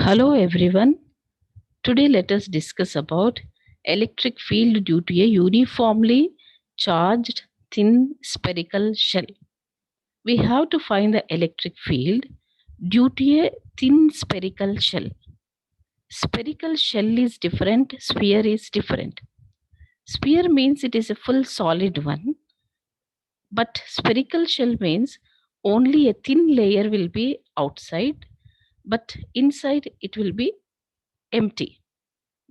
Hello everyone. Today let us discuss about electric field due to a uniformly charged thin spherical shell. We have to find the electric field due to a thin spherical shell. Spherical shell is different, sphere is different. Sphere means it is a full solid one, but spherical shell means only a thin layer will be outside, but inside it will be empty.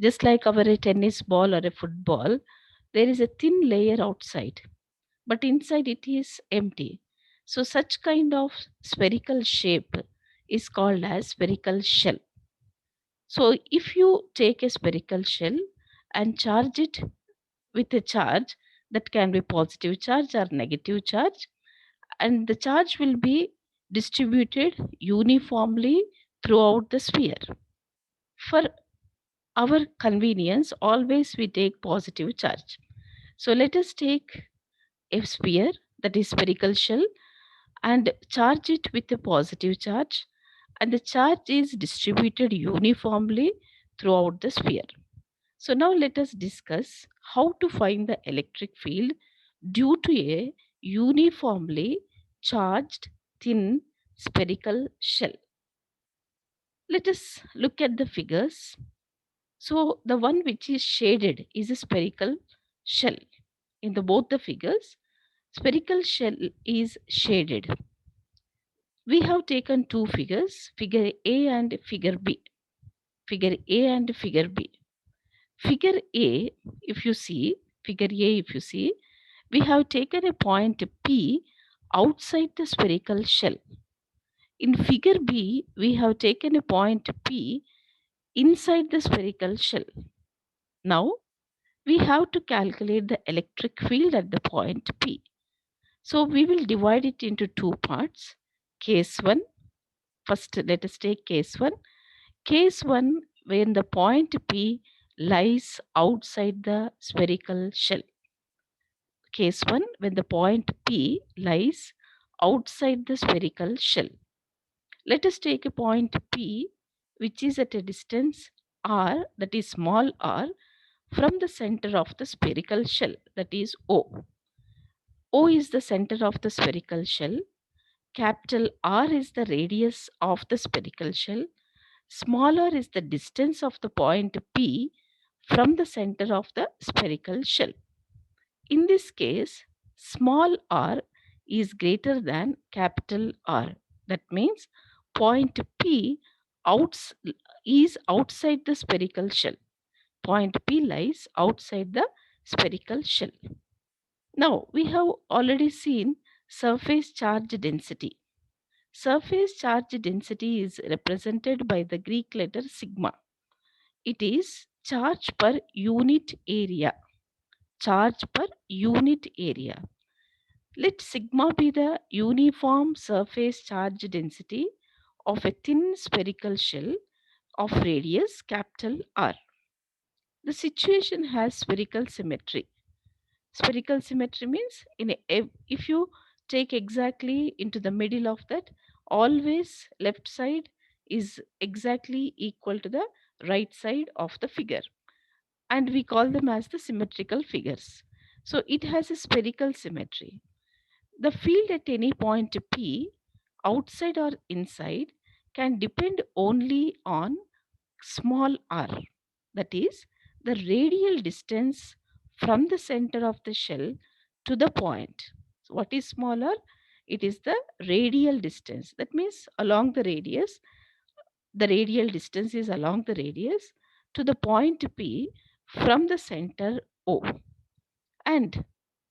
Just like our tennis ball or a football, there is a thin layer outside, but inside it is empty. So, such kind of spherical shape is called as spherical shell. So, if you take a spherical shell and charge it with a charge that can be positive charge or negative charge, and the charge will be distributed uniformly throughout the sphere. For our convenience, always we take positive charge. So let us take a sphere, that is spherical shell, and charge it with a positive charge, and the charge is distributed uniformly throughout the sphere. So now let us discuss how to find the electric field due to a uniformly charged thin spherical shell. Let us look at the figures. So the one which is shaded is a spherical shell. In the both the figures, spherical shell is shaded. We have taken two figures, figure A and figure B. Figure A and figure B. Figure A, if you see, figure A, if you see, we have taken a point P outside the spherical shell. In figure B, we have taken a point P inside the spherical shell. Now, we have to calculate the electric field at the point P. So we will divide it into two parts. Case 1, first let us take case 1. Case 1, when the point P lies outside the spherical shell. Case 1, when the point P lies outside the spherical shell. Let us take a point P which is at a distance r, that is small r, from the center of the spherical shell, that is O. O is the center of the spherical shell. Capital R is the radius of the spherical shell. Small r is the distance of the point P from the center of the spherical shell. In this case, small r is greater than capital R. That means point P is outside the spherical shell. Point P lies outside the spherical shell. Now, we have already seen surface charge density. Surface charge density is represented by the Greek letter sigma. It is charge per unit area. Charge per unit area. Let sigma be the uniform surface charge density of a thin spherical shell of radius capital R. The situation has spherical symmetry. Spherical symmetry means if you take exactly into the middle of that, always left side is exactly equal to the right side of the figure, and we call them as the symmetrical figures. So it has a spherical symmetry. The field at any point P, outside or inside, can depend only on small r, that is the radial distance from the center of the shell to the point. So what is smaller? It is the radial distance. That means along the radius, the radial distance is along the radius to the point P from the center O. And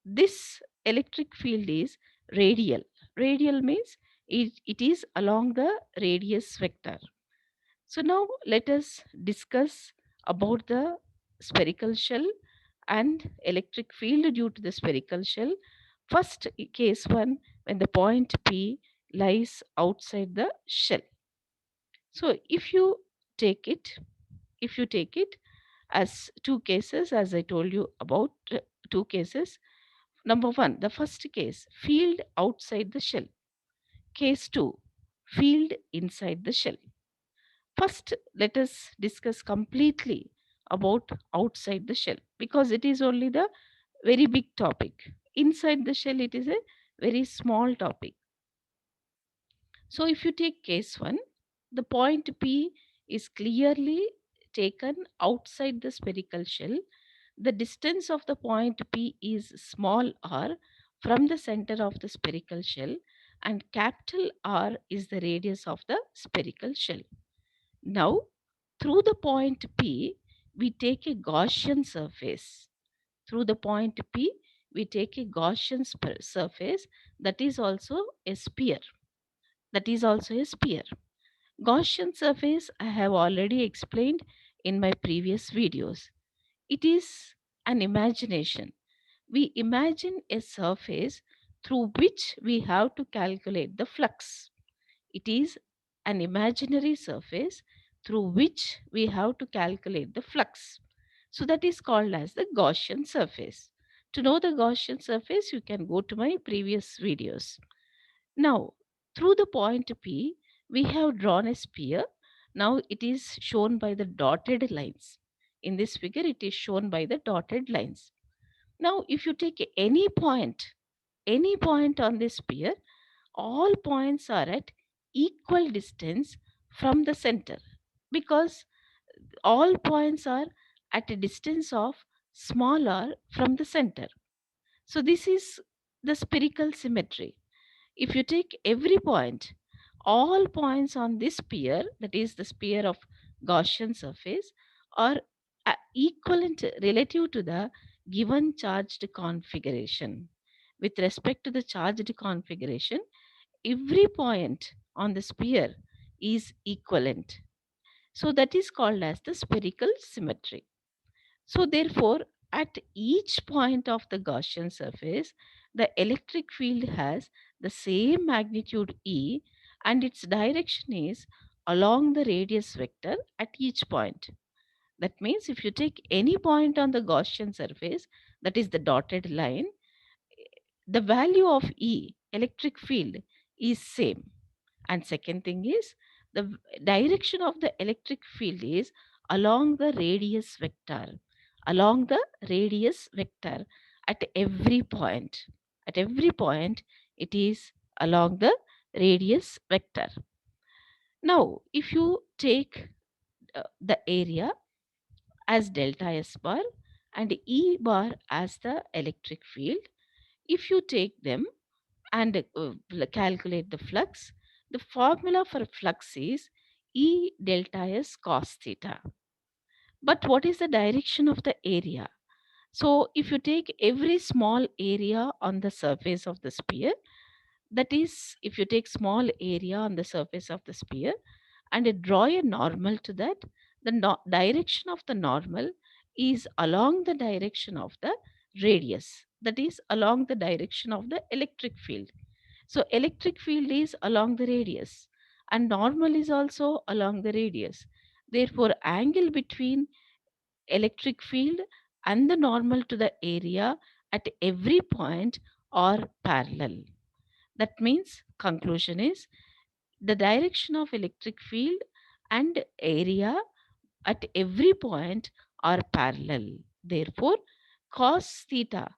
this electric field is radial. Radial means it is along the radius vector. So now let us discuss about the spherical shell and electric field due to the spherical shell. First, case 1, when the point P lies outside the shell. So if you take it as two cases, as I told you about two cases. Number 1, the first case, field outside the shell. Case 2, field inside the shell. First, let us discuss completely about outside the shell because it is only the very big topic. Inside the shell, it is a very small topic. So, if you take case 1, the point P is clearly taken outside the spherical shell. The distance of the point P is small r from the center of the spherical shell, and capital R is the radius of the spherical shell. Now, through the point P, we take a Gaussian surface. Through the point P, we take a Gaussian surface that is also a sphere. That is also a sphere. Gaussian surface I have already explained in my previous videos. It is an imagination. We imagine a surface through which we have to calculate the flux. It is an imaginary surface through which we have to calculate the flux. So that is called as the Gaussian surface. To know the Gaussian surface, you can go to my previous videos. Now, through the point P, we have drawn a sphere. Now it is shown by the dotted lines. In this figure, it is shown by the dotted lines. Now, if you take any point on this sphere, all points are at equal distance from the center because all points are at a distance of small r from the center. So, this is the spherical symmetry. If you take every point, all points on this sphere, that is the sphere of Gaussian surface, are equivalent relative to the given charged configuration. With respect to the charged configuration, every point on the sphere is equivalent. So that is called as the spherical symmetry. So therefore, at each point of the Gaussian surface, the electric field has the same magnitude E and its direction is along the radius vector at each point. That means if you take any point on the Gaussian surface, that is the dotted line, the value of E, electric field, is same. And second thing is the direction of the electric field is along the radius vector. Along the radius vector at every point. At every point, it is along the radius vector. Now, if you take the area as delta S bar and E bar as the electric field, if you take them and calculate the flux, the formula for flux is E delta S cos theta. But what is the direction of the area? So, if you take every small area on the surface of the sphere, that is, if you take small area on the surface of the sphere and draw a normal to that, the direction of the normal is along the direction of the radius, that is, along the direction of the electric field. So, electric field is along the radius and normal is also along the radius. Therefore, angle between electric field and the normal to the area at every point are parallel. That means conclusion is the direction of electric field and area at every point are parallel. Therefore, cos theta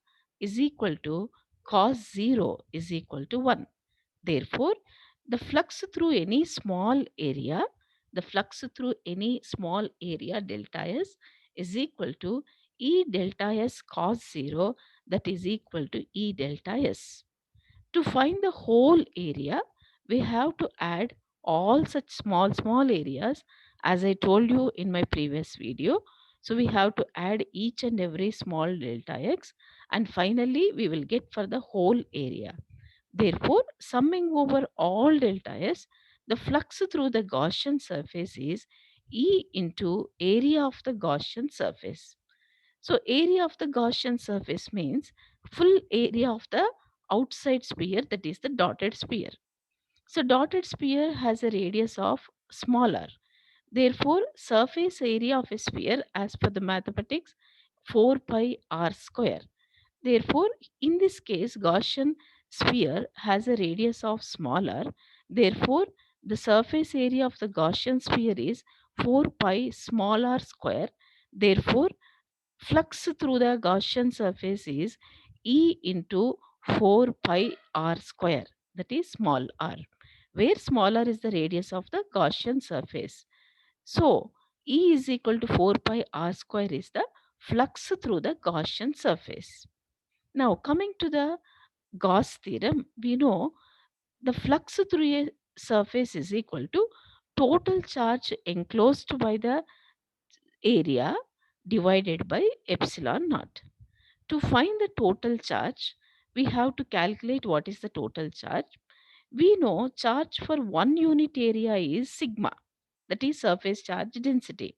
is equal to cos 0 is equal to 1. Therefore, the flux through any small area, the flux through any small area delta S is equal to E delta S cos 0, that is equal to E delta S. To find the whole area, we have to add all such small areas as I told you in my previous video. So we have to add each and every small delta x and finally we will get for the whole area. Therefore, summing over all delta S, the flux through the Gaussian surface is E into area of the Gaussian surface. So, area of the Gaussian surface means full area of the outside sphere, that is the dotted sphere. So, dotted sphere has a radius of smaller. Therefore, surface area of a sphere as per the mathematics 4 pi r square. Therefore, in this case, Gaussian sphere has a radius of smaller. Therefore, the surface area of the Gaussian sphere is 4 pi small r square. Therefore, flux through the Gaussian surface is E into 4 pi r square, that is small r, where smaller is the radius of the Gaussian surface. So, E is equal to 4 pi r square is the flux through the Gaussian surface. Now, coming to the Gauss theorem, we know the flux through a surface is equal to total charge enclosed by the area divided by epsilon naught. To find the total charge, we have to calculate what is the total charge. We know charge for 1 unit area is sigma, that is surface charge density.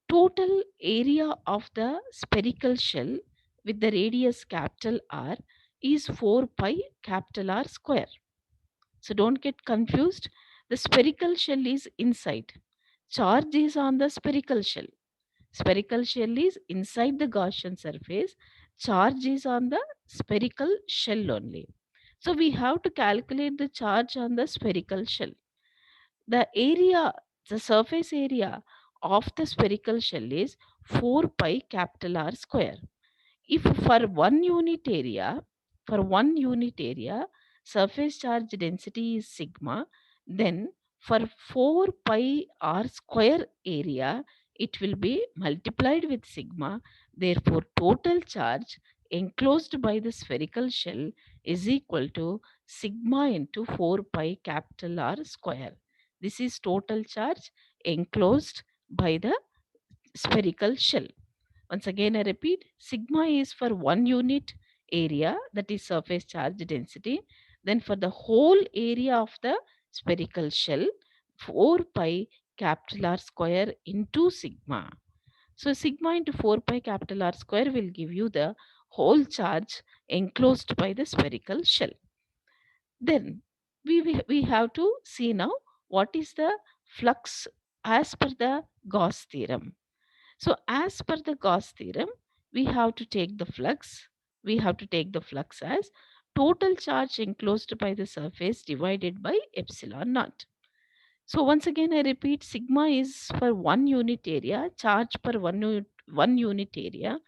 Total area of the spherical shell with the radius capital R is 4 pi capital R square. So don't get confused. The spherical shell is inside. Charge is on the spherical shell. Spherical shell is inside the Gaussian surface. Charge is on the spherical shell only. So we have to calculate the charge on the spherical shell. The area, the surface area of the spherical shell is 4 pi capital R square. If for 1 unit area, surface charge density is sigma, then for 4 pi r square area, it will be multiplied with sigma. Therefore, total charge enclosed by the spherical shell is equal to sigma into 4 pi capital R square. This is total charge enclosed by the spherical shell. Once again, I repeat, sigma is for 1 unit area, that is surface charge density. Then for the whole area of the spherical shell, 4 pi capital R square into sigma. So sigma into 4 pi capital R square will give you the whole charge enclosed by the spherical shell. Then we have to see now what is the flux as per the Gauss theorem. So as per the Gauss theorem, we have to take the flux. We have to take the flux as total charge enclosed by the surface divided by epsilon naught. So once again, I repeat, sigma is for 1 unit area, charge per 1 unit area,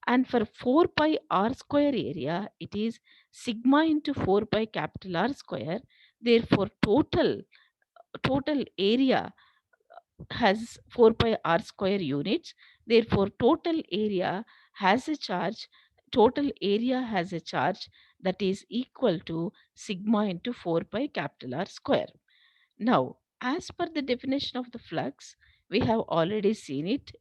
and for 4 pi r square area, it is sigma into 4 pi capital R square. Therefore, total area has 4 pi r square units. Therefore, total area has a charge that is equal to sigma into 4 pi capital R square. Now, as per the definition of the flux, we have already seen it,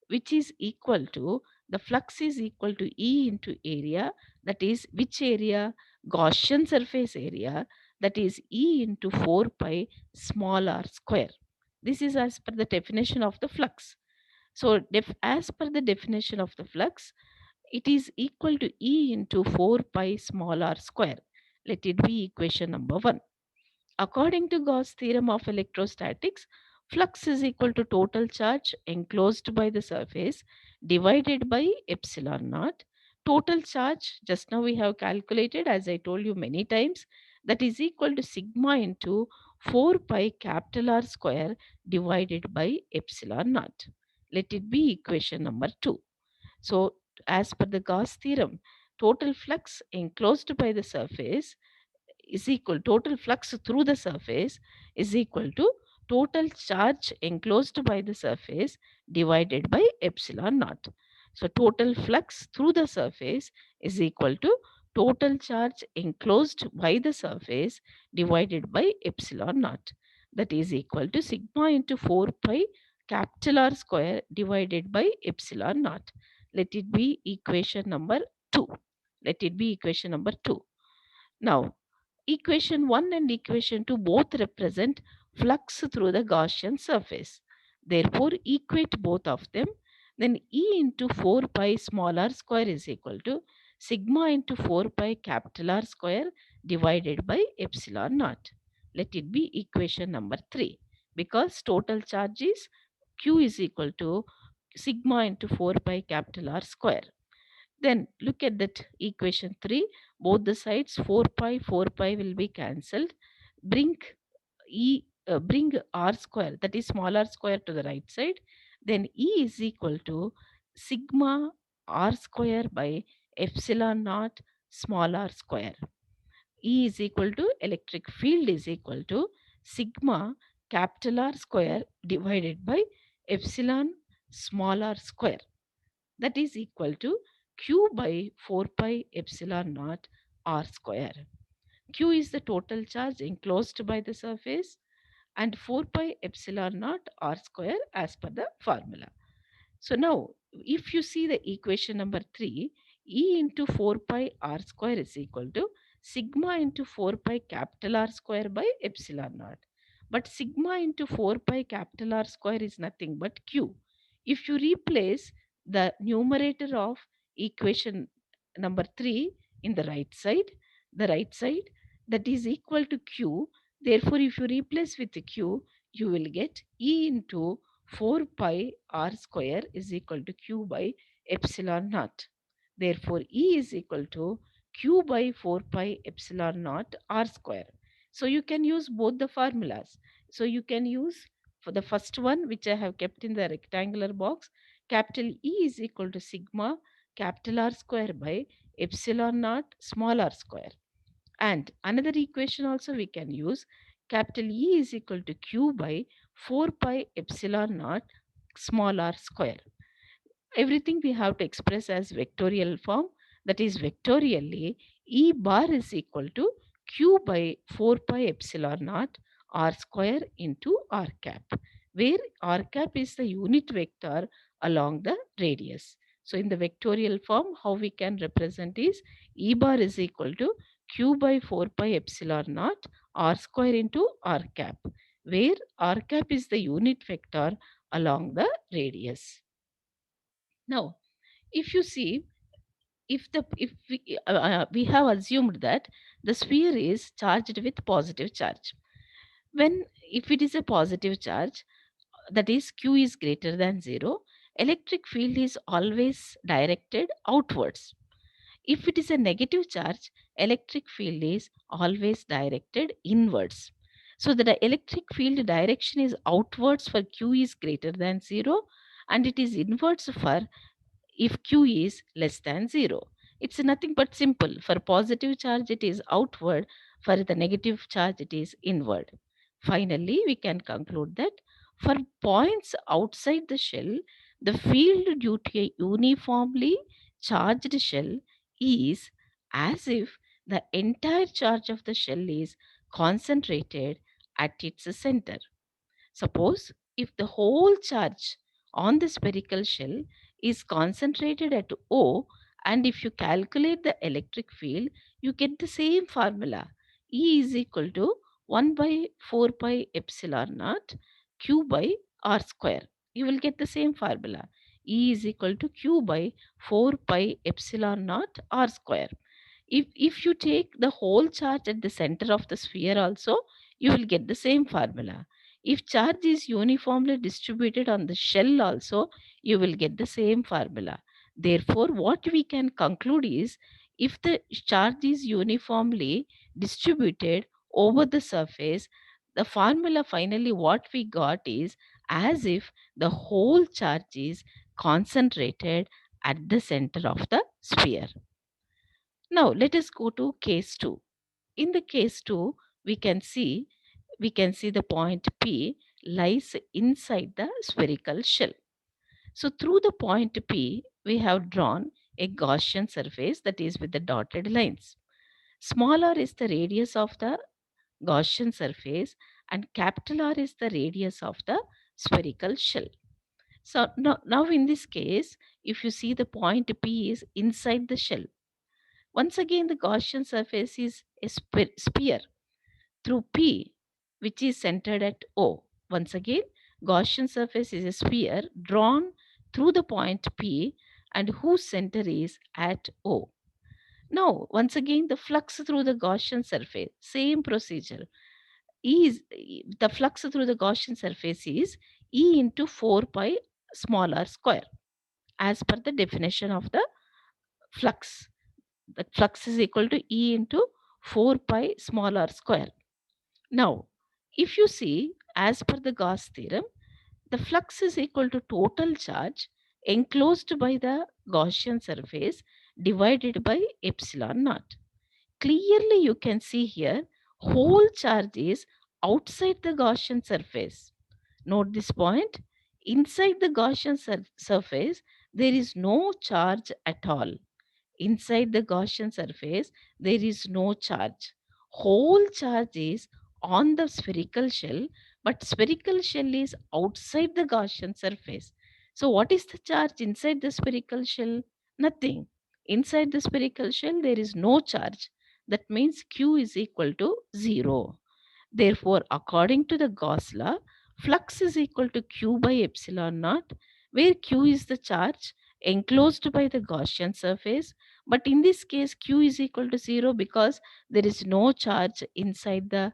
which is equal to, the flux is equal to E into area, that is which area? Gaussian surface area, that is E into 4 pi small r square. This is as per the definition of the flux. So, as per the definition of the flux, it is equal to E into 4 pi small r square. Let it be equation number 1. According to Gauss theorem of electrostatics, flux is equal to total charge enclosed by the surface divided by epsilon naught. Total charge, just now we have calculated, as I told you many times, that is equal to sigma into 4 pi capital R square divided by epsilon naught. Let it be equation number 2. So, as per the Gauss theorem, total flux enclosed by the surface is equal, total flux through the surface is equal to total charge enclosed by the surface divided by epsilon naught. So total flux through the surface is equal to total charge enclosed by the surface divided by epsilon naught. That is equal to sigma into 4 pi capital R square divided by epsilon naught. Let it be equation number 2. Let it be equation number 2. Now, equation 1 and equation 2 both represent flux through the Gaussian surface. Therefore, equate both of them. Then E into 4 pi small r square is equal to sigma into 4 pi capital R square divided by epsilon naught. Let it be equation number 3, because total charge is Q is equal to sigma into 4 pi capital R square. Then look at that equation 3. Both the sides 4 pi will be cancelled. Bring E bring r square, that is small r square, to the right side, then E is equal to sigma r square by epsilon naught small r square. E is equal to electric field is equal to sigma capital R square divided by epsilon small r square, that is equal to Q by 4 pi epsilon naught r square. Q is the total charge enclosed by the surface, and 4 pi epsilon naught r square as per the formula. So now, if you see the equation number 3, E into 4 pi r square is equal to sigma into 4 pi capital R square by epsilon naught. But sigma into 4 pi capital R square is nothing but Q. If you replace the numerator of equation number 3 in the right side, that is equal to Q. Therefore, if you replace with the Q, you will get E into 4 pi r square is equal to Q by epsilon naught. Therefore, E is equal to Q by 4 pi epsilon naught r square. So you can use both the formulas. So you can use, for the first one, which I have kept in the rectangular box, capital E is equal to sigma capital R square by epsilon naught small r square. And another equation also we can use, capital E is equal to Q by 4 pi epsilon naught small r square. Everything we have to express as vectorial form, that is vectorially E bar is equal to Q by 4 pi epsilon naught r square into r cap, where r cap is the unit vector along the radius. So in the vectorial form, how we can represent is E bar is equal to Q by 4 pi epsilon naught r square into r cap, where r cap is the unit vector along the radius. Now, if you see, if we have assumed that the sphere is charged with positive charge, when if it is a positive charge, that is Q is greater than 0, electric field is always directed outwards. If it is a negative charge, electric field is always directed inwards. So the electric field direction is outwards for Q is greater than 0, and it is inwards for if Q is less than 0. It's nothing but simple. For positive charge, it is outward. For the negative charge, it is inward. Finally, we can conclude that for points outside the shell, the field due to a uniformly charged shell is as if the entire charge of the shell is concentrated at its center. Suppose if the whole charge on the spherical shell is concentrated at O, and if you calculate the electric field, you get the same formula. E is equal to 1 by 4 pi epsilon naught Q by R square. You will get the same formula. E is equal to Q by 4 pi epsilon naught R square. If you take the whole charge at the center of the sphere also, you will get the same formula. If charge is uniformly distributed on the shell also, you will get the same formula. Therefore, what we can conclude is, if the charge is uniformly distributed over the surface, the formula finally what we got is as if the whole charge is concentrated at the center of the sphere. Now let us go to case 2. In the case 2, we can see the point P lies inside the spherical shell. So through the point P, we have drawn a Gaussian surface, that is with the dotted lines. Small r is the radius of the Gaussian surface, and capital R is the radius of the spherical shell. So now in this case, if you see the point P is inside the shell, once again the Gaussian surface is a sphere through P, which is centered at O. Once again, Gaussian surface is a sphere drawn through the point P and whose center is at O. Now, once again, the flux through the Gaussian surface, same procedure. The flux through the Gaussian surface is E into 4 pi small r square, as per the definition of the flux. The flux is equal to E into 4 pi small r square. Now, If you see, as per the Gauss theorem, the flux is equal to total charge enclosed by the Gaussian surface divided by epsilon naught. Clearly, you can see here, whole charge is outside the Gaussian surface. Note this point. Inside the Gaussian surface, there is no charge at all. Inside the Gaussian surface, there is no charge. Whole charge is on the spherical shell, but spherical shell is outside the Gaussian surface. So, what is the charge inside the spherical shell? Nothing. Inside the spherical shell, there is no charge. That means Q is equal to 0. Therefore, according to the Gauss law, flux is equal to Q by epsilon naught, where Q is the charge enclosed by the Gaussian surface. But in this case, Q is equal to 0 because there is no charge inside the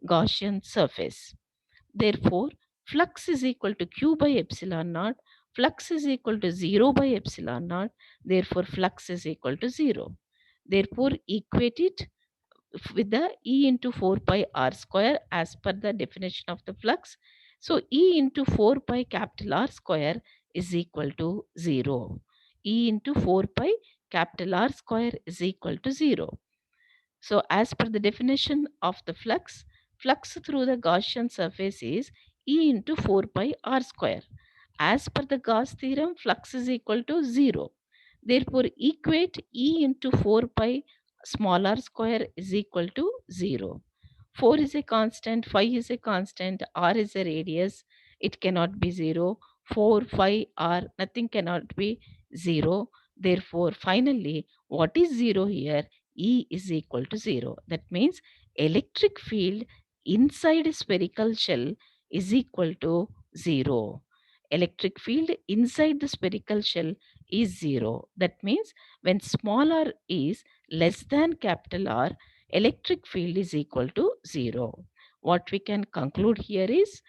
Gaussian surface. Therefore, flux is equal to Q by epsilon naught. Flux is equal to 0 by epsilon naught. Therefore, flux is equal to 0. Therefore, equate it with the E into 4 pi r square as per the definition of the flux. So E into 4 pi capital R square is equal to 0. E into 4 pi capital R square is equal to 0. So as per the definition of the flux, flux through the Gaussian surface is E into 4 pi r square. As per the Gauss theorem, flux is equal to 0. Therefore, equate E into 4 pi small r square is equal to 0. 4 is a constant, 5 is a constant, r is a radius, it cannot be 0. 4, 5, r, nothing cannot be 0. Therefore, finally, what is 0 here? E is equal to 0. That means electric field inside a spherical shell is equal to 0. Electric field inside the spherical shell is 0. That means when small r is less than capital R, electric field is equal to 0. What we can conclude here is,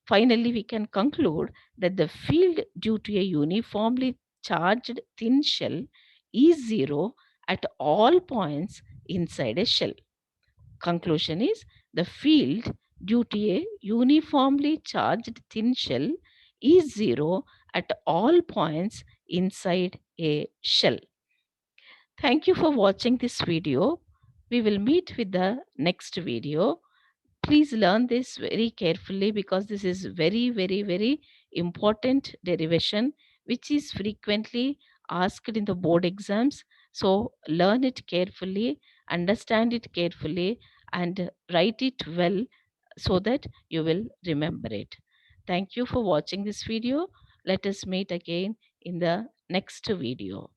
finally we can conclude that the field due to a uniformly charged thin shell is 0 at all points inside a shell. Conclusion is, the field due to a uniformly charged thin shell is 0 at all points inside a shell. Thank you for watching this video. We will meet with the next video. Please learn this very carefully because this is very important derivation which is frequently asked in the board exams. So learn it carefully, understand it carefully, and write it well so that you will remember it. Thank you for watching this video. Let us meet again in the next video.